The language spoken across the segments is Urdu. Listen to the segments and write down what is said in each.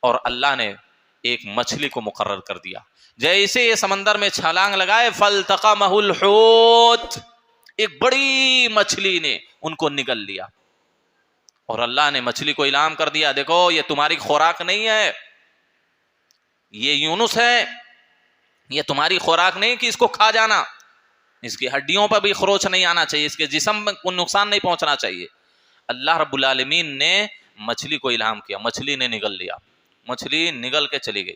اور اللہ نے ایک مچھلی کو مقرر کر دیا. جیسے یہ سمندر میں چھلانگ لگائے فَالْتَقَمَهُ الْحُوتُ، ایک بڑی مچھلی نے ان کو نگل لیا. اور اللہ نے مچھلی کو اعلان کر دیا دیکھو یہ تمہاری خوراک نہیں ہے، یہ یونس ہے، یہ تمہاری خوراک نہیں کہ اس کو کھا جانا، اس کی ہڈیوں پر بھی خروچ نہیں آنا چاہیے، اس کے جسم کو نقصان نہیں پہنچنا چاہیے. اللہ رب العالمین نے مچھلی کو الہام کیا، مچھلی نے نگل لیا، مچھلی نگل کے چلی گئی.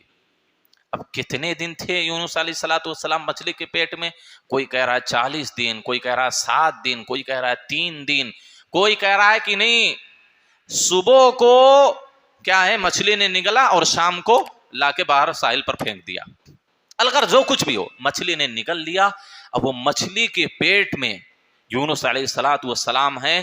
اب کتنے دن تھے یونس علیہ السلام مچھلی کے پیٹ میں؟ کوئی کہہ رہا ہے 40 دن، کوئی کہہ رہا ہے 7 دن، کوئی کہہ رہا ہے 3 دن، کوئی کہہ رہا ہے کہ نہیں صبح کو کیا ہے مچھلی نے نگلا اور شام کو لا کے باہر ساحل پر پھینک دیا. الغر جو کچھ بھی ہو مچھلی نے نگل لیا. اب وہ مچھلی کے پیٹ میں یونس علیہ السلام ہیں،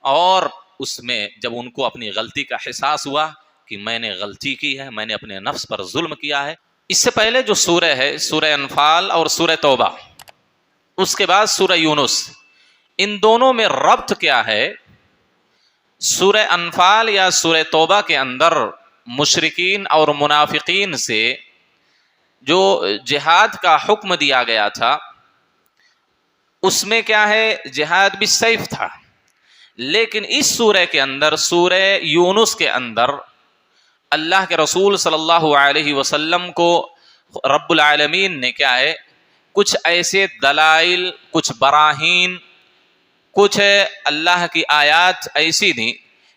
اور اس میں جب ان کو اپنی غلطی کا احساس ہوا کہ میں نے غلطی کی ہے، میں نے اپنے نفس پر ظلم کیا ہے. اس سے پہلے جو سورہ ہے سورہ انفال اور سورہ توبہ، اس کے بعد سورہ یونس، ان دونوں میں ربط کیا ہے؟ سورہ انفال یا سورہ توبہ کے اندر مشرکین اور منافقین سے جو جہاد کا حکم دیا گیا تھا اس میں کیا ہے جہاد بالسیف تھا. لیکن اس سورہ کے اندر سورہ یونس کے اندر اللہ کے رسول صلی اللہ علیہ وسلم کو رب العالمین نے کیا ہے کچھ ایسے دلائل، کچھ براہین، کچھ اللہ کی آیات ایسی تھیں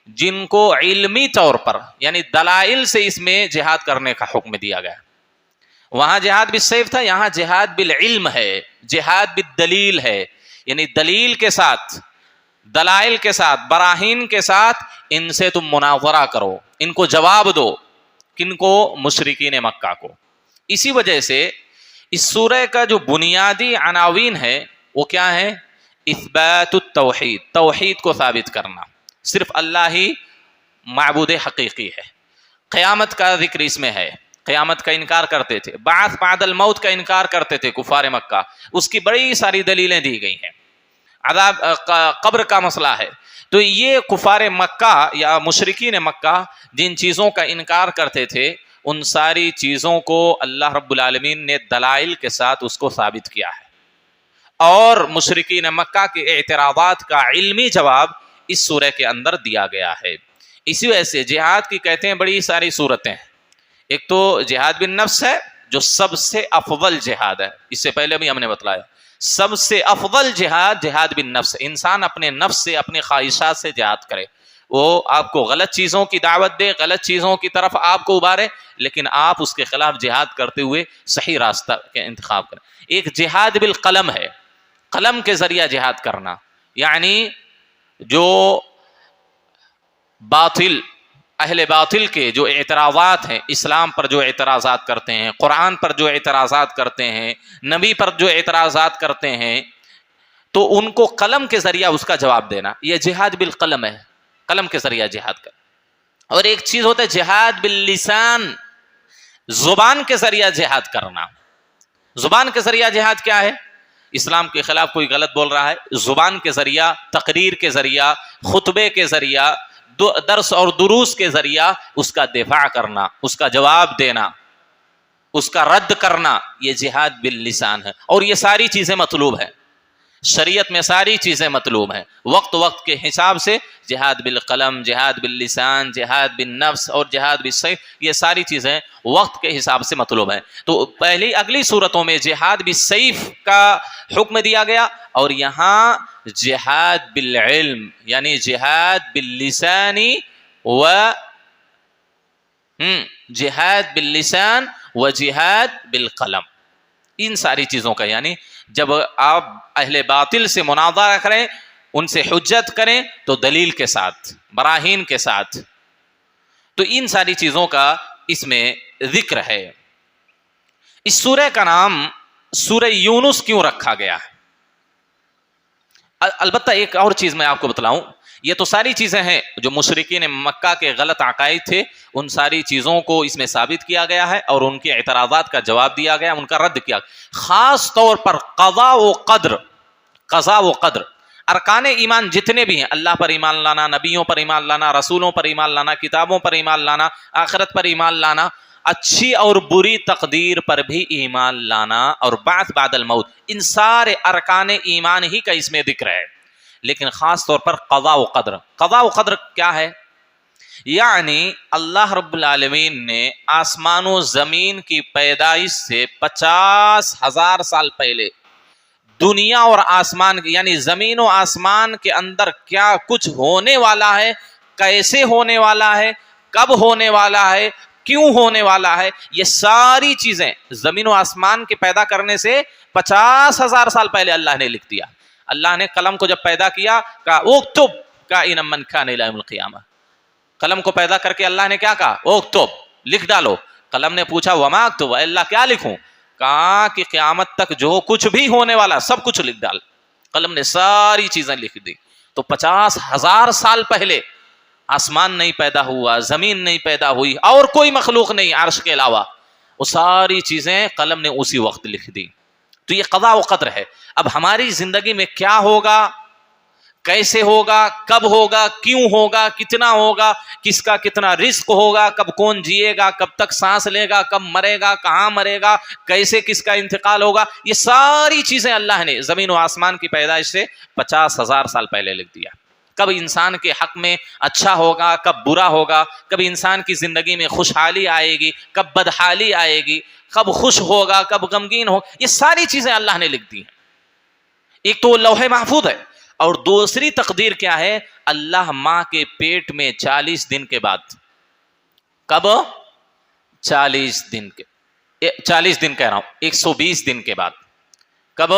جن کو علمی طور پر یعنی دلائل سے اس میں جہاد کرنے کا حکم دیا گیا. وہاں جہاد بالسیف تھا، یہاں جہاد بالعلم ہے، جہاد بالدلیل ہے، یعنی دلیل کے ساتھ، دلائل کے ساتھ، براہین کے ساتھ ان سے تم مناظرہ کرو، ان کو جواب دو. کن کو؟ مشرکین مکہ کو. اسی وجہ سے اس سورہ کا جو بنیادی عناوین ہے وہ کیا ہے؟ اثبات التوحید، توحید کو ثابت کرنا، صرف اللہ ہی معبود حقیقی ہے. قیامت کا ذکر اس میں ہے، قیامت کا انکار کرتے تھے، بعث بعد الموت کا انکار کرتے تھے کفار مکہ، اس کی بڑی ساری دلیلیں دی گئی ہیں. عذاب قبر کا مسئلہ ہے. تو یہ کفار مکہ یا مشرکین مکہ جن چیزوں کا انکار کرتے تھے ان ساری چیزوں کو اللہ رب العالمین نے دلائل کے ساتھ اس کو ثابت کیا ہے، اور مشرکین مکہ کے اعتراضات کا علمی جواب اس سورہ کے اندر دیا گیا ہے. اسی وجہ سے جہاد کی کہتے ہیں بڑی ساری صورتیں. ایک تو جہاد بالنفس ہے جو سب سے افضل جہاد ہے، اس سے پہلے بھی ہم نے بتلایا سب سے افضل جہاد جہاد بالنفس، انسان اپنے نفس سے اپنے خواہشات سے جہاد کرے. وہ آپ کو غلط چیزوں کی دعوت دے، غلط چیزوں کی طرف آپ کو ابھارے، لیکن آپ اس کے خلاف جہاد کرتے ہوئے صحیح راستہ کا انتخاب کریں. ایک جہاد بالقلم ہے، قلم کے ذریعہ جہاد کرنا، یعنی جو باطل اہل باطل کے جو اعتراضات ہیں، اسلام پر جو اعتراضات کرتے ہیں، قرآن پر جو اعتراضات کرتے ہیں، نبی پر جو اعتراضات کرتے ہیں، تو ان کو قلم کے ذریعہ اس کا جواب دینا، یہ جہاد بالقلم ہے، قلم کے ذریعہ جہاد کر. اور ایک چیز ہوتا ہے جہاد باللسان، زبان کے ذریعہ جہاد کرنا. زبان کے ذریعہ جہاد کیا ہے؟ اسلام کے خلاف کوئی غلط بول رہا ہے، زبان کے ذریعہ، تقریر کے ذریعہ، خطبے کے ذریعہ، درس اور دروس کے ذریعہ اس کا دفاع کرنا، اس کا جواب دینا، اس کا رد کرنا، یہ جہاد باللسان ہے. اور یہ ساری چیزیں مطلوب ہیں، شریعت میں ساری چیزیں مطلوب ہیں. وقت وقت کے حساب سے جہاد بالقلم، جہاد باللسان، جہاد بالنفس اور جہاد بالسیف، یہ ساری چیزیں وقت کے حساب سے مطلوب ہیں. تو پہلی اگلی صورتوں میں جہاد بالسیف کا حکم دیا گیا، اور یہاں جہاد بالعلم یعنی جہاد باللسانی و جہاد باللسان و جہاد بالقلم. ان ساری چیزوں کا یعنی جب آپ اہل باطل سے مناظرہ کریں، ان سے حجت کریں تو دلیل کے ساتھ، براہین کے ساتھ. تو ان ساری چیزوں کا اس میں ذکر ہے. اس سورہ کا نام سورہ یونس کیوں رکھا گیا ہے؟ البتہ ایک اور چیز میں آپ کو بتلاؤں، یہ تو ساری چیزیں ہیں جو مشرکین مکہ کے غلط عقائد تھے، ان ساری چیزوں کو اس میں ثابت کیا گیا ہے اور ان کے اعتراضات کا جواب دیا گیا، ان کا رد کیا. خاص طور پر قضا و قدر ارکان ایمان جتنے بھی ہیں، اللہ پر ایمان لانا، نبیوں پر ایمان لانا، رسولوں پر ایمان لانا، کتابوں پر ایمان لانا، آخرت پر ایمان لانا، اچھی اور بری تقدیر پر بھی ایمان لانا، اور بعث بعد الموت، ان سارے ارکان ایمان ہی کا اس میں ذکر ہے۔ لیکن خاص طور پر قضاء و قدر۔ قضاء و قدر کیا ہے؟ یعنی اللہ رب العالمین نے آسمان و زمین کی پیدائش سے 50,000 سال پہلے دنیا اور آسمان یعنی زمین و آسمان کے اندر کیا کچھ ہونے والا ہے، کیسے ہونے والا ہے، کب ہونے والا ہے، کیوں ہونے والا ہے، یہ ساری چیزیں زمین و آسمان کے پیدا کرنے سے 50,000 سال پہلے اللہ نے لکھ دیا۔ اللہ نے قلم کو جب پیدا کیا کہا اکتب کائنا من کان الی یوم القیامہ، قلم کو پیدا کر کے اللہ نے کیا کہا؟ اکتب، لکھ ڈالو۔ قلم نے پوچھا وما اکتب، اللہ کیا لکھوں؟ کہا کہ قیامت تک جو کچھ بھی ہونے والا سب کچھ لکھ ڈال۔ قلم نے ساری چیزیں لکھ دی۔ تو 50,000 سال پہلے آسمان نہیں پیدا ہوا، زمین نہیں پیدا ہوئی، اور کوئی مخلوق نہیں عرش کے علاوہ، وہ ساری چیزیں قلم نے اسی وقت لکھ دی۔ تو یہ قضاء و قدر ہے۔ اب ہماری زندگی میں کیا ہوگا، کیسے ہوگا، کب ہوگا، کیوں ہوگا، کتنا ہوگا، کس کا کتنا رزق ہوگا، کب کون جیے گا، کب تک سانس لے گا، کب مرے گا، کہاں مرے گا، کیسے کس کا انتقال ہوگا، یہ ساری چیزیں اللہ نے زمین و آسمان کی پیدائش سے 50,000 سال پہلے لکھ دیا۔ کب انسان کے حق میں اچھا ہوگا، کب برا ہوگا، کب انسان کی زندگی میں خوشحالی آئے گی، کب بدحالی آئے گی، کب خوش ہوگا، کب غمگین ہوگا، یہ ساری چیزیں اللہ نے لکھ دی ہیں۔ ایک تو لوح محفوظ ہے، اور دوسری تقدیر کیا ہے؟ اللہ ماں کے پیٹ میں 40 دن کے بعد، کب؟ 40 دن کہہ رہا ہوں، 120 دن کے بعد، کب؟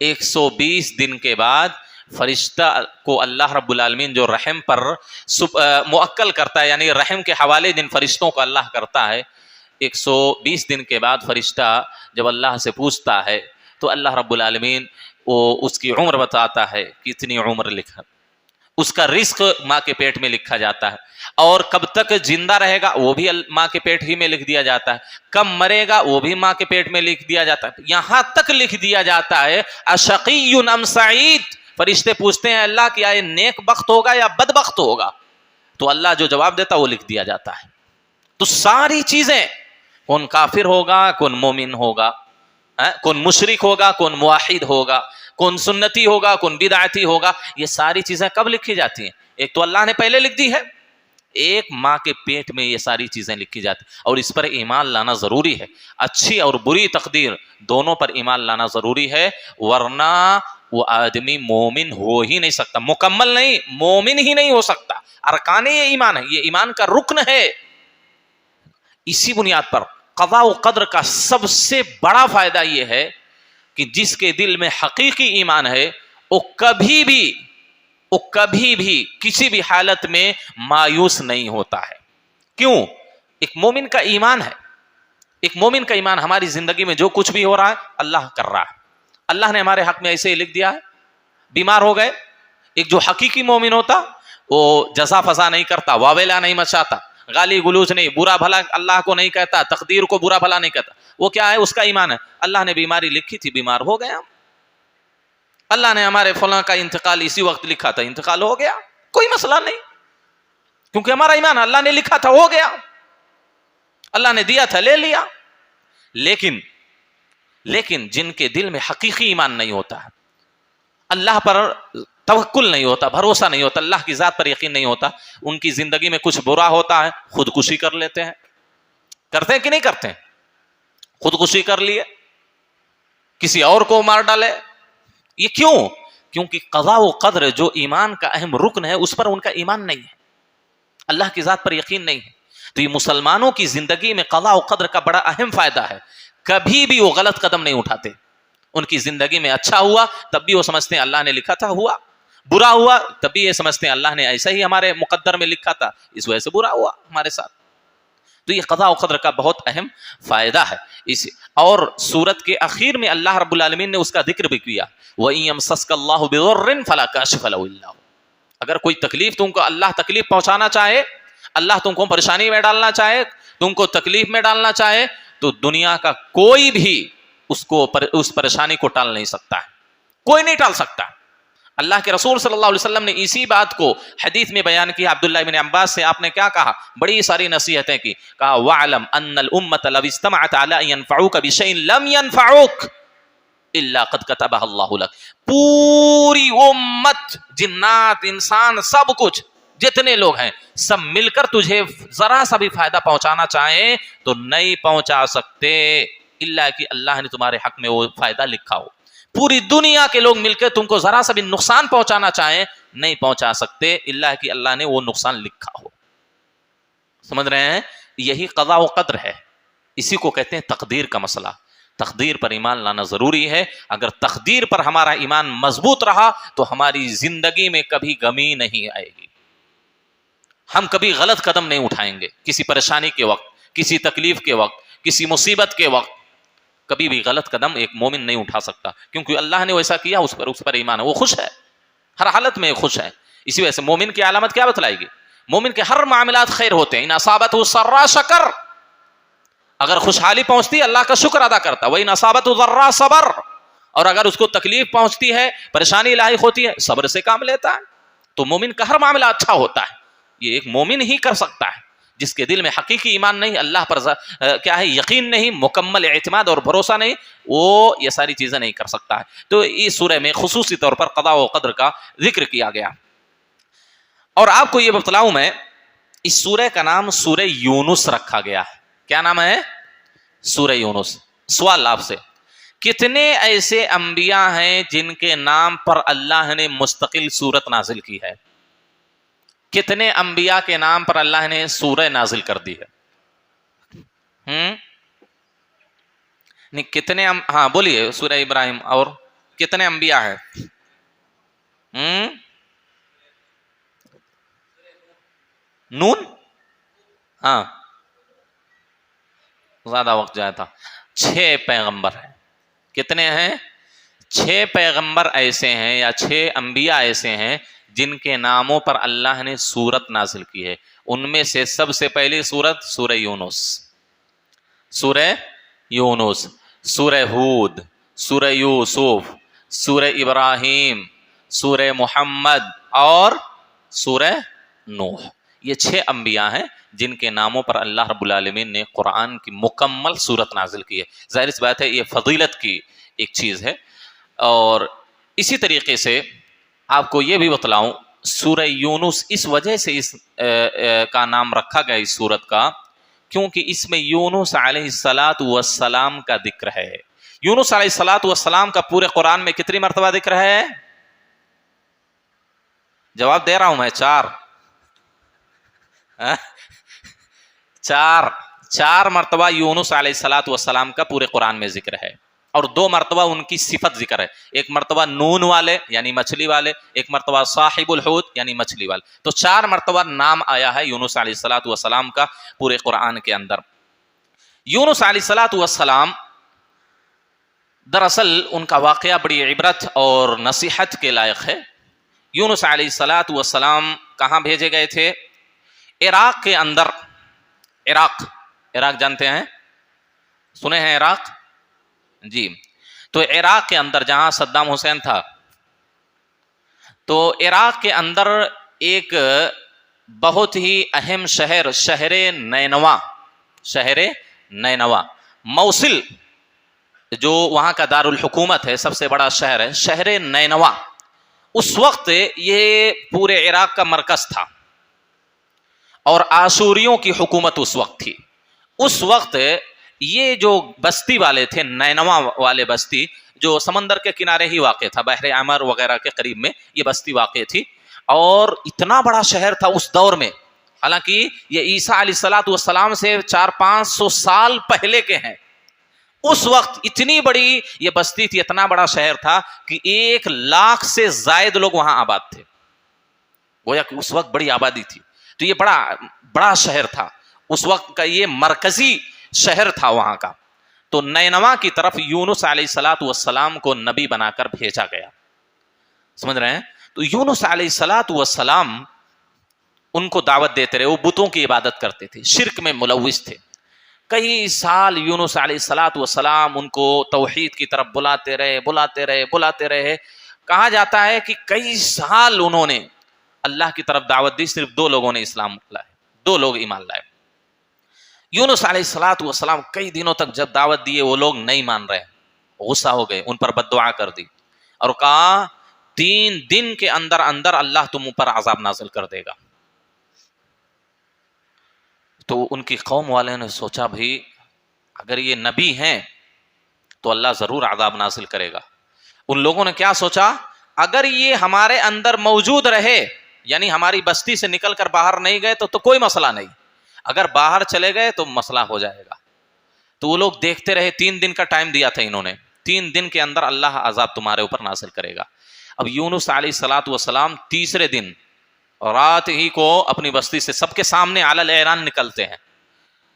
120 دن کے بعد فرشتہ کو اللہ رب العالمین جو رحم پر موکل کرتا ہے، یعنی رحم کے حوالے جن فرشتوں کو اللہ کرتا ہے، 120 دن کے بعد فرشتہ جب اللہ سے پوچھتا ہے تو اللہ رب العالمین وہ اس کی عمر بتاتا ہے، کتنی عمر لکھا، اس کا رزق ماں کے پیٹ میں لکھا جاتا ہے، اور کب تک زندہ رہے گا وہ بھی ماں کے پیٹ ہی میں لکھ دیا جاتا ہے، کب مرے گا وہ بھی ماں کے پیٹ میں لکھ دیا جاتا ہے، یہاں تک لکھ دیا جاتا ہے اشقی ام سعید۔ فرشتے پوچھتے ہیں اللہ کیا یہ نیک بخت ہوگا یا بدبخت ہوگا؟ تو اللہ جو جواب دیتا وہ لکھ دیا جاتا ہے۔ تو ساری چیزیں، کون کافر ہوگا، کون مومن ہوگا، کون مشرک ہوگا، کون موحد ہوگا، کون سنتی ہوگا، کون بدعتی ہوگا، یہ ساری چیزیں کب لکھی جاتی ہیں؟ ایک تو اللہ نے پہلے لکھ دی ہے، ایک ماں کے پیٹ میں یہ ساری چیزیں لکھی جاتی ہیں، اور اس پر ایمان لانا ضروری ہے۔ اچھی اور بری تقدیر دونوں پر ایمان لانا ضروری ہے، ورنہ وہ آدمی مومن ہو ہی نہیں سکتا، مکمل نہیں، مومن ہی نہیں ہو سکتا۔ ارکان یہ ایمان ہے، یہ ایمان کا رکن ہے۔ اسی بنیاد پر قضاء و قدر کا سب سے بڑا فائدہ یہ ہے کہ جس کے دل میں حقیقی ایمان ہے وہ کبھی بھی کسی بھی حالت میں مایوس نہیں ہوتا ہے۔ کیوں؟ ایک مومن کا ایمان ہے، ایک مومن کا ایمان ہماری زندگی میں جو کچھ بھی ہو رہا ہے اللہ کر رہا ہے، اللہ نے ہمارے حق میں ایسے ہی لکھ دیا ہے۔ بیمار ہو گئے، ایک جو حقیقی مومن ہوتا وہ جزا فضا نہیں کرتا، واویلا نہیں مچاتا، گالی گلوچ نہیں، برا بھلا اللہ کو نہیں کہتا، تقدیر کو برا بھلا نہیں کہتا، وہ کیا ہے؟ اس کا ایمان ہے۔ اللہ نے بیماری لکھی تھی، بیمار ہو گیا، اللہ نے ہمارے فلاں کا انتقال اسی وقت لکھا تھا، انتقال ہو گیا، کوئی مسئلہ نہیں، کیونکہ ہمارا ایمان اللہ نے لکھا تھا، ہو گیا، اللہ نے دیا تھا، لے لیا۔ لیکن جن کے دل میں حقیقی ایمان نہیں ہوتا ہے، اللہ پر توکل نہیں ہوتا، بھروسہ نہیں ہوتا، اللہ کی ذات پر یقین نہیں ہوتا، ان کی زندگی میں کچھ برا ہوتا ہے خودکشی کر لیتے ہیں۔ کرتے ہیں کہ نہیں کرتے ہیں؟ خودکشی کر لیے، کسی اور کو مار ڈالے، یہ کیوں؟ کیونکہ قضاء و قدر جو ایمان کا اہم رکن ہے اس پر ان کا ایمان نہیں ہے، اللہ کی ذات پر یقین نہیں ہے۔ تو یہ مسلمانوں کی زندگی میں قضاء و قدر کا بڑا اہم فائدہ ہے، کبھی بھی وہ غلط قدم نہیں اٹھاتے۔ ان کی زندگی میں اچھا ہوا تب بھی وہ سمجھتے ہیں اللہ نے لکھا تھا ہوا، برا ہوا تب بھی یہ سمجھتے ہیں اللہ نے ایسا ہی ہمارے مقدر میں لکھا تھا، اس وجہ سے برا ہوا ہمارے ساتھ۔ تو یہ قضاء و قدر کا بہت اہم فائدہ ہے۔ اور سورت کے اخیر میں اللہ رب العالمین نے اس کا ذکر بھی کیا، وَإِن يَمْسَسْكَ اللَّهُ بِضُرٍّ فَلَا كَاشِفَ لَهُ إِلَّا هُوَ۔ اگر کوئی تکلیف تم کو اللہ تکلیف پہنچانا چاہے، اللہ تم کو پریشانی میں ڈالنا چاہے، تم کو تکلیف میں ڈالنا چاہے، تو دنیا کا کوئی بھی اس پریشانی کو ٹال نہیں سکتا ہے، کوئی نہیں ٹال سکتا۔ اللہ کے رسول صلی اللہ علیہ وسلم نے اسی بات کو حدیث میں بیان کیا. عبداللہ بن عباس سے آپ نے کیا کہا؟ بڑی ساری نصیحتیں کی. کہا وَعْلَمْ أَنَّ الْأُمَّةَ لَوِ اسْتَمَعَتْ عَلَىٰ أَن يَنفَعُوكَ بِشَيْءٍ لَمْ يَنفَعُوكَ إِلَّا قَدْ كَتَبَهَ اللَّهُ لَكَ. پوری امت، جنات، انسان، سب کچھ، جتنے لوگ ہیں سب مل کر تجھے ذرا سا بھی فائدہ پہنچانا چاہیں تو نہیں پہنچا سکتے الا کہ اللہ نے تمہارے حق میں وہ فائدہ لکھا ہو. پوری دنیا کے لوگ مل کے تم کو ذرا سا بھی نقصان پہنچانا چاہیں نہیں پہنچا سکتے الا کہ اللہ نے وہ نقصان لکھا ہو. سمجھ رہے ہیں؟ یہی قضاء و قدر ہے. اسی کو کہتے ہیں تقدیر کا مسئلہ. تقدیر پر ایمان لانا ضروری ہے. اگر تقدیر پر ہمارا ایمان مضبوط رہا تو ہماری زندگی میں کبھی غمی نہیں آئے گی. ہم کبھی غلط قدم نہیں اٹھائیں گے. کسی پریشانی کے وقت، کسی تکلیف کے وقت، کسی مصیبت کے وقت کبھی بھی غلط قدم ایک مومن نہیں اٹھا سکتا، کیونکہ اللہ نے ویسا کیا، اس پر ایمان ہے، وہ خوش ہے، ہر حالت میں خوش ہے. اسی وجہ سے مومن کی علامت کیا بتلائے گی؟ مومن کے ہر معاملات خیر ہوتے ہیں. ان اصابتہ سرا شکر، اگر خوشحالی پہنچتی اللہ کا شکر ادا کرتا. وَإِنْ أَصَابَتْهُ ضَرَّا صبر، اور اگر اس کو تکلیف پہنچتی ہے، پریشانی لاحق ہوتی ہے، صبر سے کام لیتا ہے. تو مومن کا ہر معاملہ اچھا ہوتا ہے. یہ ایک مومن ہی کر سکتا ہے جس کے دل میں حقیقی ایمان نہیں، اللہ پر کیا ہے یقین نہیں، مکمل اعتماد اور بھروسہ نہیں، وہ یہ ساری چیزیں نہیں کر سکتا ہے. تو اس سورہ میں خصوصی طور پر قضاء و قدر کا ذکر کیا گیا. اور آپ کو یہ بتلاؤں میں، اس سورہ کا نام سورہ یونس رکھا گیا ہے. کیا نام ہے؟ سورہ یونس. سوال آپ سے، کتنے ایسے انبیاء ہیں جن کے نام پر اللہ نے مستقل سورت نازل کی ہے؟ کتنے انبیاء کے نام پر اللہ نے سورہ نازل کر دی ہے؟ نہیں کتنے ہاں بولیے. سورہ ابراہیم. اور کتنے انبیاء ہیں؟ نون. ہاں زیادہ وقت جایا تھا. 6 پیغمبر ہیں. کتنے ہیں؟ 6 پیغمبر ایسے ہیں یا 6 انبیاء ایسے ہیں جن کے ناموں پر اللہ نے سورت نازل کی ہے. ان میں سے سب سے پہلی سورت سورہ یونس، سورہ یونس، سورہ ہود، سورہ یوسف، سورہ ابراہیم، سورہ محمد اور سورہ نوح. یہ 6 انبیاء ہیں جن کے ناموں پر اللہ رب العالمین نے قرآن کی مکمل سورت نازل کی ہے. ظاہر سی بات ہے یہ فضیلت کی ایک چیز ہے. اور اسی طریقے سے آپ کو یہ بھی بتلاؤں، سورہ یونس اس وجہ سے اس کا نام رکھا گیا اس سورت کا کیونکہ اس میں یونس علیہ الصلاۃ والسلام کا ذکر ہے. یونس علیہ الصلاۃ والسلام کا پورے قرآن میں کتنی مرتبہ ذکر ہے؟ جواب دے رہا ہوں میں. 4 مرتبہ یونس علیہ الصلاۃ والسلام کا پورے قرآن میں ذکر ہے. اور 2 مرتبہ ان کی صفت ذکر ہے. ایک مرتبہ نون والے یعنی مچھلی والے، ایک مرتبہ صاحب الحوت یعنی مچھلی والے. تو 4 مرتبہ نام آیا ہے یونس علیہ الصلاۃ والسلام کا پورے قرآن کے اندر. یونس علیہ الصلاۃ والسلام دراصل ان کا واقعہ بڑی عبرت اور نصیحت کے لائق ہے. یونس علیہ الصلاۃ والسلام کہاں بھیجے گئے تھے؟ عراق کے اندر. عراق جانتے ہیں؟ سنے ہیں عراق؟ جی. تو عراق کے اندر جہاں صدام حسین تھا، تو عراق کے اندر ایک بہت ہی اہم شہر نینوا، موصل جو وہاں کا دارالحکومت ہے، سب سے بڑا شہر ہے، شہر نینوا. اس وقت یہ پورے عراق کا مرکز تھا اور آشوریوں کی حکومت اس وقت تھی. اس وقت یہ جو بستی والے تھے، نینوا والے بستی، جو سمندر کے کنارے ہی واقع تھا، بحر احمر وغیرہ کے قریب میں یہ بستی واقع تھی. اور اتنا بڑا شہر تھا اس دور میں، حالانکہ یہ عیسیٰ علیہ الصلاۃ والسلام سے 400-500 سال پہلے کے ہیں. اس وقت اتنی بڑی یہ بستی تھی، اتنا بڑا شہر تھا کہ 1 لاکھ سے زائد لوگ وہاں آباد تھے. گویا کہ اس وقت بڑی آبادی تھی. تو یہ بڑا شہر تھا اس وقت کا، یہ مرکزی شہر تھا وہاں کا. تو نینوا کی طرف یونس علیہ الصلاۃ والسلام کو نبی بنا کر بھیجا گیا. سمجھ رہے ہیں؟ تو یونس علیہ الصلاۃ والسلام ان کو دعوت دیتے رہے. وہ بتوں کی عبادت کرتے تھے، شرک میں ملوث تھے. کئی سال یونس علیہ الصلاۃ والسلام ان کو توحید کی طرف بلاتے رہے. کہا جاتا ہے کہ کئی سال انہوں نے اللہ کی طرف دعوت دی، صرف 2 لوگوں نے اسلام لائے، 2 لوگ ایمان لائے۔ یونس علیہ الصلوۃ والسلام کئی دنوں تک جب دعوت دیے وہ لوگ نہیں مان رہے، غصہ ہو گئے، ان پر بد دعا کر دی اور کہا 3 دن کے اندر اندر اللہ تم پر عذاب نازل کر دے گا۔ تو ان کی قوم والے نے سوچا بھئی اگر یہ نبی ہیں تو اللہ ضرور عذاب نازل کرے گا۔ ان لوگوں نے کیا سوچا، اگر یہ ہمارے اندر موجود رہے، یعنی ہماری بستی سے نکل کر باہر نہیں گئے تو کوئی مسئلہ نہیں، اگر باہر چلے گئے تو مسئلہ ہو جائے گا۔ تو وہ لوگ دیکھتے رہے، 3 دن کا ٹائم دیا تھا انہوں نے، 3 دن کے اندر اللہ عذاب تمہارے اوپر نازل کرے گا۔ اب یونس علیہ الصلوۃ والسلام تیسرے دن رات ہی کو اپنی بستی سے سب کے سامنے علی الاعلان نکلتے ہیں۔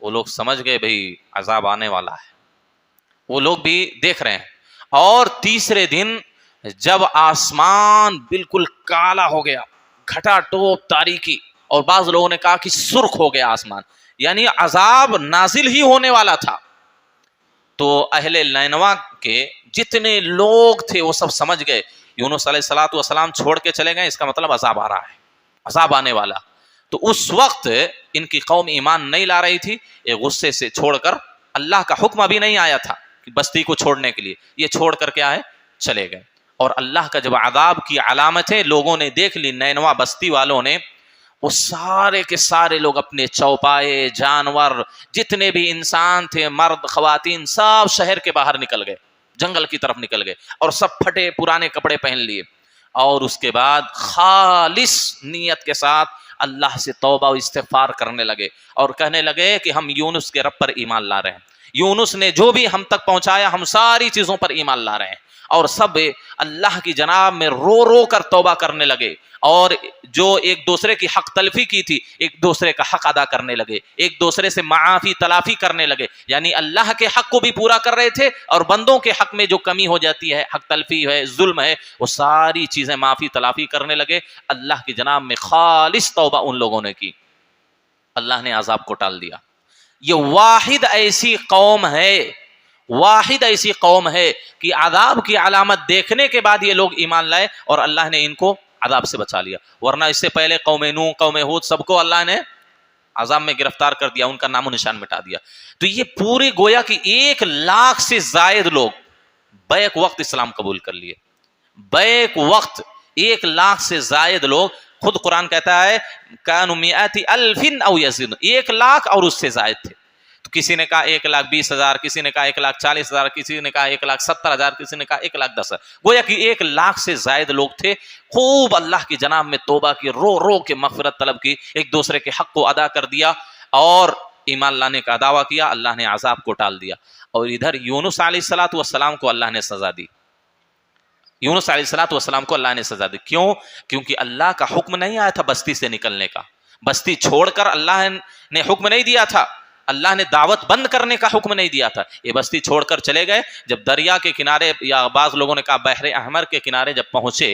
وہ لوگ سمجھ گئے بھئی عذاب آنے والا ہے، وہ لوگ بھی دیکھ رہے ہیں۔ اور تیسرے دن جب آسمان بالکل کالا ہو گیا، گھٹا ٹوپ تاریکی، اور بعض لوگوں نے کہا کہ سرخ ہو گیا آسمان، یعنی عذاب نازل ہی ہونے والا تھا، تو اہل نینوا کے جتنے لوگ تھے وہ سب سمجھ گئے یونس علیہ الصلوۃ والسلام چھوڑ کے چلے گئے، اس کا مطلب عذاب آ رہا ہے، عذاب آنے والا۔ تو اس وقت ان کی قوم ایمان نہیں لا رہی تھی، یہ غصے سے چھوڑ کر، اللہ کا حکم ابھی نہیں آیا تھا کہ بستی کو چھوڑنے کے لیے، یہ چھوڑ کر کیا ہے چلے گئے۔ اور اللہ کا جب عذاب کی علامتیں لوگوں نے دیکھ لی، نینوا بستی والوں نے، وہ سارے کے سارے لوگ اپنے چوپائے، جانور، جتنے بھی انسان تھے، مرد خواتین، سب شہر کے باہر نکل گئے، جنگل کی طرف نکل گئے، اور سب پھٹے پرانے کپڑے پہن لیے، اور اس کے بعد خالص نیت کے ساتھ اللہ سے توبہ و استغفار کرنے لگے، اور کہنے لگے کہ ہم یونس کے رب پر ایمان لا رہے ہیں، یونس نے جو بھی ہم تک پہنچایا ہم ساری چیزوں پر ایمان لا رہے ہیں۔ اور سب اللہ کی جناب میں رو رو کر توبہ کرنے لگے، اور جو ایک دوسرے کی حق تلفی کی تھی ایک دوسرے کا حق ادا کرنے لگے، ایک دوسرے سے معافی تلافی کرنے لگے، یعنی اللہ کے حق کو بھی پورا کر رہے تھے، اور بندوں کے حق میں جو کمی ہو جاتی ہے، حق تلفی ہے، ظلم ہے، وہ ساری چیزیں معافی تلافی کرنے لگے۔ اللہ کی جناب میں خالص توبہ ان لوگوں نے کی، اللہ نے عذاب کو ٹال دیا۔ یہ واحد ایسی قوم ہے، واحد ایسی قوم ہے کہ عذاب کی علامت دیکھنے کے بعد یہ لوگ ایمان لائے اور اللہ نے ان کو عذاب سے بچا لیا، ورنہ اس سے پہلے قوم نوح، قوم ہود، سب کو اللہ نے عذاب میں گرفتار کر دیا، ان کا نام و نشان مٹا دیا۔ تو یہ پوری گویا کہ 1 لاکھ سے زائد لوگ بیک وقت اسلام قبول کر لیے، بیک وقت 1 لاکھ سے زائد لوگ، خود قرآن کہتا ہے کانوا مئات الف او یزیدون، 1 لاکھ اور اس سے زائد تھے۔ تو کسی نے کہا 1,20,000، کسی نے کہا 1,40,000، کسی نے کہا 1,70,000، کسی نے کہا 1,10,000، گویا کہ 1 لاکھ سے زائد لوگ تھے۔ خوب اللہ کی جناب میں توبہ کی، رو رو کے مغفرت طلب کی، ایک دوسرے کے حق کو ادا کر دیا اور ایمان لانے کا دعویٰ کیا، اللہ نے عذاب کو ٹال دیا۔ اور ادھر یونس علیہ الصلوۃ والسلام کو اللہ نے سزا دی، یونس علیہ الصلوۃ والسلام کو اللہ نے سزا دی، کیوں؟ کیونکہ اللہ کا حکم نہیں آیا تھا بستی سے نکلنے کا، بستی چھوڑ کر اللہ نے حکم نہیں دیا تھا، اللہ نے دعوت بند کرنے کا حکم نہیں دیا تھا، یہ بستی چھوڑ کر چلے گئے۔ جب دریا کے کنارے، یا بعض لوگوں نے کہا بحر احمر کے کنارے جب پہنچے،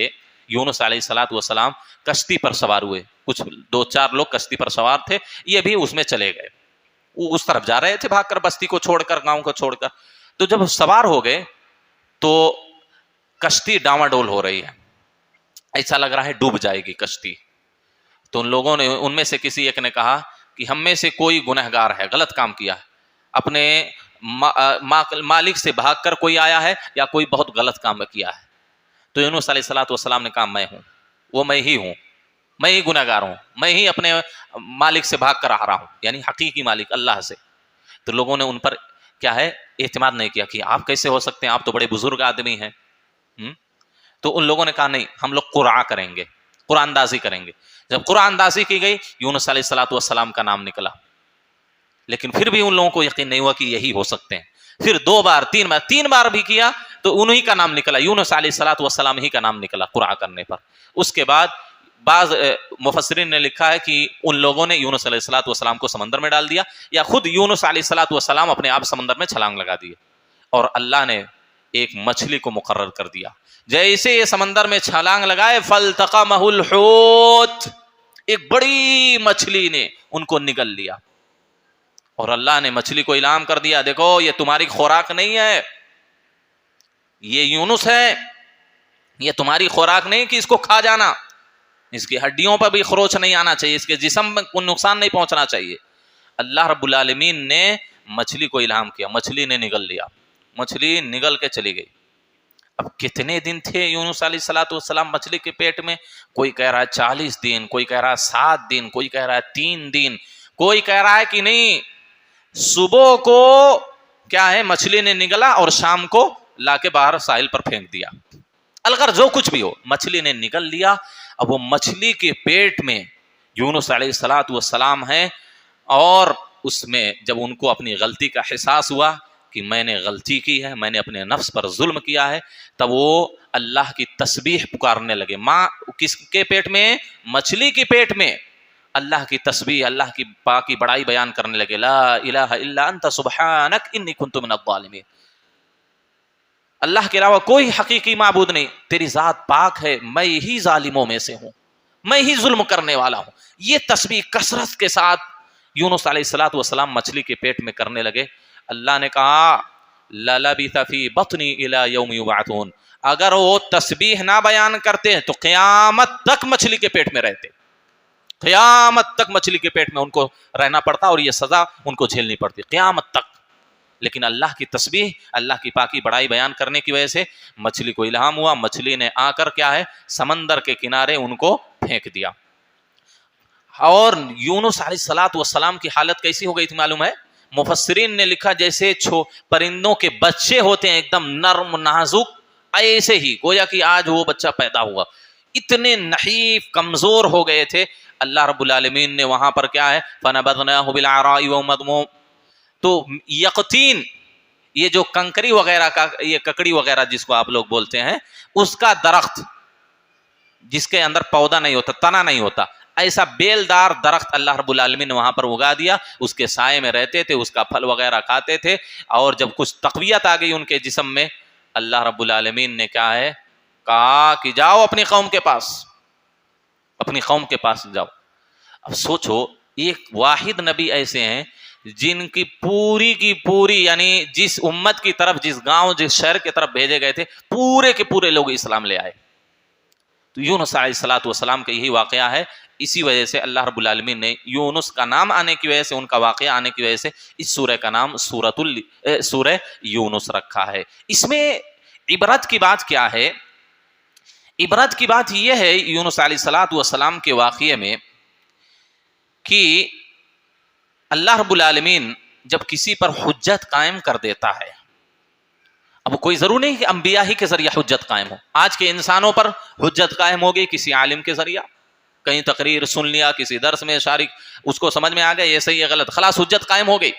یونس علیہ الصلوۃ والسلام کشتی پر سوار ہوئے، کچھ 2-4 لوگ کشتی پر سوار تھے، یہ بھی اس میں چلے گئے، وہ اس طرف جا رہے تھے بھاگ کر، بستی کو چھوڑ کر، گاؤں کو چھوڑ کر۔ تو جب سوار ہو گئے تو کشتی ڈاواڈول ہو رہی ہے، ایسا لگ رہا ہے ڈوب جائے گی کشتی۔ تو ان لوگوں نے، ان میں سے کسی ایک نے کہا کہ ہم میں سے کوئی گنہگار ہے، غلط کام کیا ہے، اپنے مالک سے بھاگ کر کوئی آیا ہے، یا کوئی بہت غلط کام کیا ہے۔ تو یونس علیہ الصلوۃ والسلام نے کہا میں ہوں، وہ میں ہی ہوں، میں ہی گنہگار ہوں، میں ہی اپنے مالک سے بھاگ کر آ رہا ہوں، یعنی حقیقی مالک اللہ سے۔ تو لوگوں نے ان پر کیا ہے اعتماد نہیں کیا کہ آپ کیسے ہو سکتے ہیں، آپ تو بڑے بزرگ آدمی ہیں۔ تو ان لوگوں نے کہا نہیں، ہم لوگ قرعہ کریں گے، قرآن اندازی کریں گے۔ جب قرآن اندازی کی گئی، یونس علیہ الصلوۃ والسلام کا نام نکلا، لیکن پھر بھی ان لوگوں کو یقین نہیں ہوا کہ یہی ہو سکتے ہیں۔ پھر 2 بار 3 بار بھی کیا تو انہی کا نام نکلا، یونس علیہ الصلوۃ والسلام ہی کا نام نکلا قرعہ کرنے پر۔ اس کے بعد بعض مفسرین نے لکھا ہے کہ ان لوگوں نے یونس علیہ الصلوۃ والسلام کو سمندر میں ڈال دیا، یا خود یونس علیہ الصلوۃ والسلام اپنے آپ سمندر میں چھلانگ لگا دیے، اور اللہ نے ایک مچھلی کو مقرر کر دیا۔ جیسے یہ سمندر میں چھلانگ لگائے، فَالْتَقَمَهُ الْحُوتُ، ایک بڑی مچھلی نے ان کو نگل لیا، اور اللہ نے مچھلی کو اعلان کر دیا دیکھو یہ تمہاری خوراک نہیں ہے، یہ یونس ہے، یہ تمہاری خوراک نہیں کہ اس کو کھا جانا، اس کی ہڈیوں پر بھی خروچ نہیں آنا چاہیے، اس کے جسم کو نقصان نہیں پہنچنا چاہیے۔ اللہ رب العالمین نے مچھلی کو الہام کیا، مچھلی نے نگل لیا، مچھلی نگل کے چلی گئی۔ اب کتنے دن تھے یونس علیہ السلام مچھلی کے پیٹ میں؟ کوئی کہہ رہا ہے 40 دن، کوئی کہہ رہا ہے 7 دن، کوئی کہہ رہا ہے 3 دن، کوئی کہہ رہا ہے کہ نہیں صبح کو کیا ہے مچھلی نے نگلا اور شام کو لا کے باہر ساحل پر پھینک دیا۔ الغرض جو کچھ بھی ہو، مچھلی نے نگل لیا۔ اب وہ مچھلی کے پیٹ میں یونس علیہ السلام ہیں، اور اس میں جب ان کو اپنی غلطی کا احساس ہوا کہ میں نے غلطی کی ہے، میں نے اپنے نفس پر ظلم کیا ہے، تب وہ اللہ کی تسبیح پکارنے لگے۔ ماں کس کے پیٹ میں؟ مچھلی کے پیٹ میں اللہ کی تسبیح، اللہ کی پاکی بڑائی بیان کرنے لگے۔ لا الہ الا انت سبحانک انی کنت من الظالمین، اللہ کے علاوہ کوئی حقیقی معبود نہیں، تیری ذات پاک ہے، میں ہی ظالموں میں سے ہوں، میں ہی ظلم کرنے والا ہوں۔ یہ تسبیح کثرت کے ساتھ یونس علیہ السلام مچھلی کے پیٹ میں کرنے لگے۔ اللہ نے کہا لَلَبِثَ فِي بَطْنِي إِلَى يَوْمِ يُبْعَثُونَ، اگر وہ تسبیح نہ بیان کرتے تو قیامت تک مچھلی کے پیٹ میں رہتے، قیامت تک مچھلی کے پیٹ میں ان کو رہنا پڑتا، اور یہ سزا ان کو جھیلنی پڑتی قیامت تک۔ لیکن اللہ کی تسبیح، اللہ کی پاکی بڑائی بیان کرنے کی وجہ سے مچھلی کو الہام ہوا، مچھلی نے آ کر کیا ہے سمندر کے کنارے ان کو پھینک دیا۔ اور یونس علیہ السلام کی حالت کیسی ہو گئی تھی معلوم ہے؟ مفسرین نے لکھا جیسے پرندوں کے بچے ہوتے ہیں ایک دم نرم نازک، ایسے ہی گویا کہ آج وہ بچہ پیدا ہوا، اتنے نحیف کمزور ہو گئے تھے۔ اللہ رب العالمین نے وہاں پر کیا ہے فَنَبَذْنَاهُ بِالْعَرَاءِ وَهُوَ مَذْمُومٌ، تو یقطین یہ جو کنکری وغیرہ کا، یہ ککڑی وغیرہ جس کو آپ لوگ بولتے ہیں، اس کا درخت جس کے اندر پودا نہیں ہوتا، تنا نہیں ہوتا، ایسا بیلدار درخت اللہ رب العالمین نے وہاں پر اگا دیا، اس کے سائے میں رہتے تھے، اس کا پھل وغیرہ کھاتے تھے، اور جب کچھ تقویت آ گئی ان کے جسم میں، اللہ رب العالمین نے کیا ہے کہا کہ جاؤ اپنی قوم کے پاس، اپنی قوم کے پاس جاؤ۔ اب سوچو ایک واحد نبی ایسے ہیں جن کی پوری یعنی جس امت کی طرف، جس گاؤں جس شہر کی طرف بھیجے گئے تھے، پورے کے پورے لوگ اسلام لے آئے۔ تو یونس علیہ السلام کا یہی واقعہ ہے، اسی وجہ سے اللہ رب العالمین نے یونس کا نام آنے کی وجہ سے، ان کا واقعہ آنے کی وجہ سے اس سورہ کا نام سورہ یونس رکھا ہے۔ اس میں عبرت کی بات کیا ہے؟ عبرت کی بات یہ ہے یونس علیہ السلام کے واقعے میں کہ اللہ رب العالمین جب کسی پر حجت قائم کر دیتا ہے، اب کوئی ضرور نہیں کہ انبیاء ہی کے ذریعہ حجت قائم ہو، آج کے انسانوں پر حجت قائم ہوگی کسی عالم کے ذریعہ، کہیں تقریر سن لیا، کسی درس میں شارک، اس کو سمجھ میں آ گیا یہ صحیح ہے غلط، خلاص حجت قائم ہو گئی۔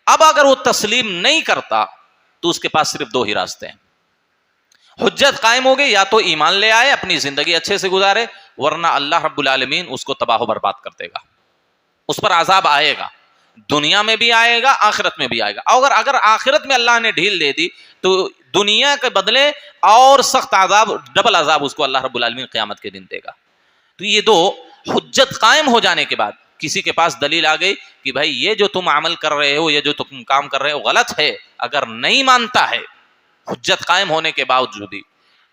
اب اگر وہ تسلیم نہیں کرتا تو اس کے پاس صرف 2 ہی راستے ہیں، حجت قائم ہو گئی، یا تو ایمان لے آئے، اپنی زندگی اچھے سے گزارے، ورنہ اللہ رب العالمین اس کو تباہ و برباد کر دے گا، اس پر عذاب آئے گا، دنیا میں بھی آئے گا، آخرت میں بھی آئے گا۔ اگر آخرت میں اللہ نے ڈھیل دے دی تو دنیا کے بدلے اور سخت عذاب، ڈبل عذاب اس کو اللہ رب العالمین قیامت کے دن دے گا۔ تو یہ 2 حجت قائم ہو جانے کے بعد کسی کے پاس دلیل آ گئی کہ بھائی یہ جو تم عمل کر رہے ہو، یہ جو تم کام کر رہے ہو غلط ہے، اگر نہیں مانتا ہے حجت قائم ہونے کے باوجود بھی،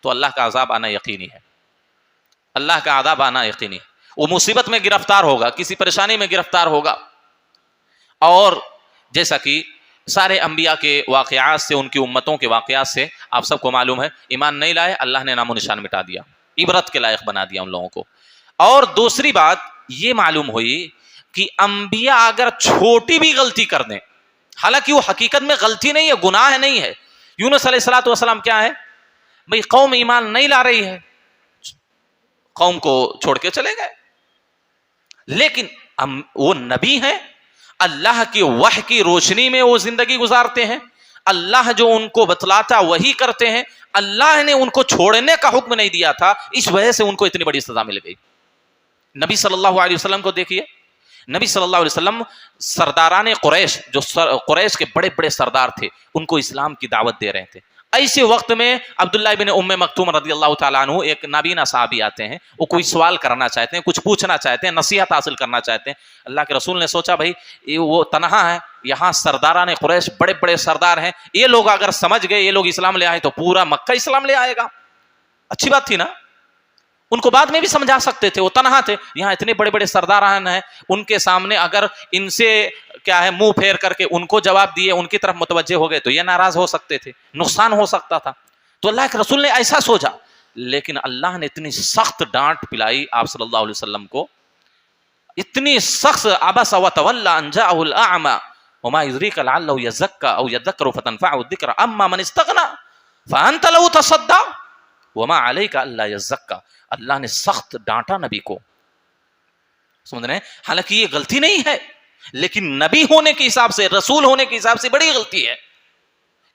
تو اللہ کا عذاب آنا یقینی ہے، اللہ کا عذاب آنا یقینی ہے، وہ مصیبت میں گرفتار ہوگا، کسی پریشانی میں گرفتار ہوگا۔ اور جیسا کہ سارے انبیاء کے واقعات سے، ان کی امتوں کے واقعات سے آپ سب کو معلوم ہے، ایمان نہیں لائے اللہ نے نام و نشان مٹا دیا، عبرت کے لائق بنا دیا ان لوگوں کو۔ اور دوسری بات یہ معلوم ہوئی کہ انبیاء اگر چھوٹی بھی غلطی کر دیں، حالانکہ وہ حقیقت میں غلطی نہیں ہے، گناہ نہیں ہے، یونس علیہ السلام کیا ہے بھئی قوم ایمان نہیں لا رہی ہے، قوم کو چھوڑ کے چلے گئے، لیکن وہ نبی ہیں، اللہ کی وحی کی روشنی میں وہ زندگی گزارتے ہیں، اللہ جو ان کو بتلاتا وہی کرتے ہیں، اللہ نے ان کو چھوڑنے کا حکم نہیں دیا تھا، اس وجہ سے ان کو اتنی بڑی سزا مل گئی۔ نبی صلی اللہ علیہ وسلم کو دیکھیے، نبی صلی اللہ علیہ وسلم سرداران قریش، جو قریش کے بڑے بڑے سردار تھے، ان کو اسلام کی دعوت دے رہے تھے۔ ایسے وقت میں عبداللہ بن ام مکتوم رضی اللہ تعالیٰ عنہ، ایک نابینا صحابی آتے ہیں، وہ کوئی سوال کرنا چاہتے ہیں، کچھ پوچھنا چاہتے ہیں، نصیحت حاصل کرنا چاہتے ہیں۔ اللہ کے رسول نے سوچا بھائی وہ تنہا ہے، یہاں سرداران قریش بڑے بڑے سردار ہیں، یہ لوگ اگر سمجھ گئے، یہ لوگ اسلام لے آئے تو پورا مکہ اسلام لے آئے گا، اچھی بات تھی نا, ان کو بعد میں بھی سمجھا سکتے تھے, وہ تنہا تھے, یہاں اتنے بڑے بڑے سرداران ہیں, ان کے سامنے اگر ان سے کیا ہے منہ پھیر کر کے ان کو جواب دیے, ان کی طرف متوجہ ہو گئے تو یہ ناراض ہو سکتے تھے, نقصان ہو سکتا تھا. تو اللہ کے رسول نے ایسا سوچا, لیکن اللہ نے اتنی سخت ڈانٹ پلائی آپ صلی اللہ علیہ وسلم کو, اتنی سخت, عبس وتولى ان جاءه الاعمى وما يدريك لعله يزكى او يذكر فتنفعه الذكرى اما من استغنى فانت له تصدى وما عليك الا يزكى. اللہ نے سخت ڈانٹا نبی کو, سمجھ رہے ہیں, حالانکہ یہ غلطی نہیں ہے, لیکن نبی ہونے کے حساب سے, رسول ہونے کے حساب سے بڑی غلطی ہے,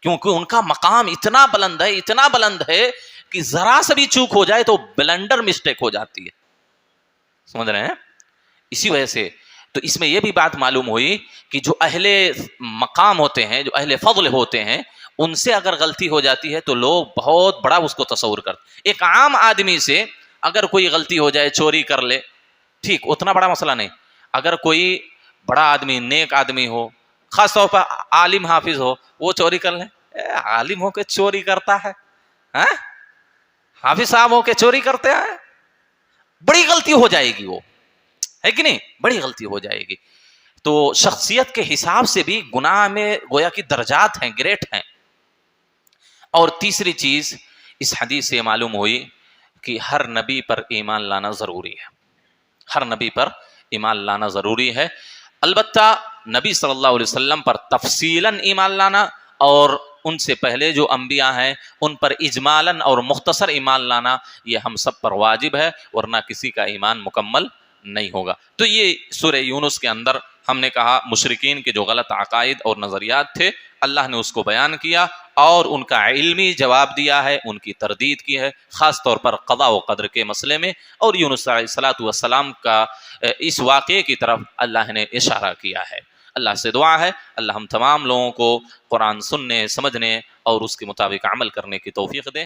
کیونکہ ان کا مقام اتنا بلند ہے, اتنا بلند ہے کہ ذرا سے بھی چوک ہو جائے تو بلنڈر مسٹیک ہو جاتی ہے, سمجھ رہے ہیں. اسی وجہ سے تو اس میں یہ بھی بات معلوم ہوئی کہ جو اہل مقام ہوتے ہیں, جو اہل فضل ہوتے ہیں, ان سے اگر غلطی ہو جاتی ہے تو لوگ بہت بڑا اس کو تصور کرتے. ایک عام آدمی سے اگر کوئی غلطی ہو جائے, چوری کر لے, ٹھیک, اتنا بڑا مسئلہ نہیں. اگر کوئی بڑا آدمی, نیک آدمی ہو, خاص طور پر عالم حافظ ہو, وہ چوری کر لے, عالم ہو کے چوری کرتا ہے, حافظ صاحب ہو کے چوری کرتے ہیں, بڑی غلطی ہو جائے گی, وہ ہے کہ نہیں, بڑی غلطی ہو جائے گی. تو شخصیت کے حساب سے بھی گناہ میں گویا کی درجات ہیں, گریٹ ہیں. اور تیسری چیز اس حدیث سے معلوم ہوئی کہ ہر نبی پر ایمان لانا ضروری ہے, ہر نبی پر ایمان لانا ضروری ہے. البتہ نبی صلی اللہ علیہ وسلم پر تفصیلاً ایمان لانا اور ان سے پہلے جو انبیاء ہیں ان پر اجمالاً اور مختصر ایمان لانا یہ ہم سب پر واجب ہے, ورنہ کسی کا ایمان مکمل نہیں ہوگا. تو یہ سورہ یونس کے اندر ہم نے کہا مشرکین کے جو غلط عقائد اور نظریات تھے, اللہ نے اس کو بیان کیا اور ان کا علمی جواب دیا ہے, ان کی تردید کی ہے, خاص طور پر قضاء و قدر کے مسئلے میں, اور یونس علیہ الصلوۃ والسلام کا اس واقعے کی طرف اللہ نے اشارہ کیا ہے. اللہ سے دعا ہے اللہ ہم تمام لوگوں کو قرآن سننے, سمجھنے اور اس کے مطابق عمل کرنے کی توفیق دے.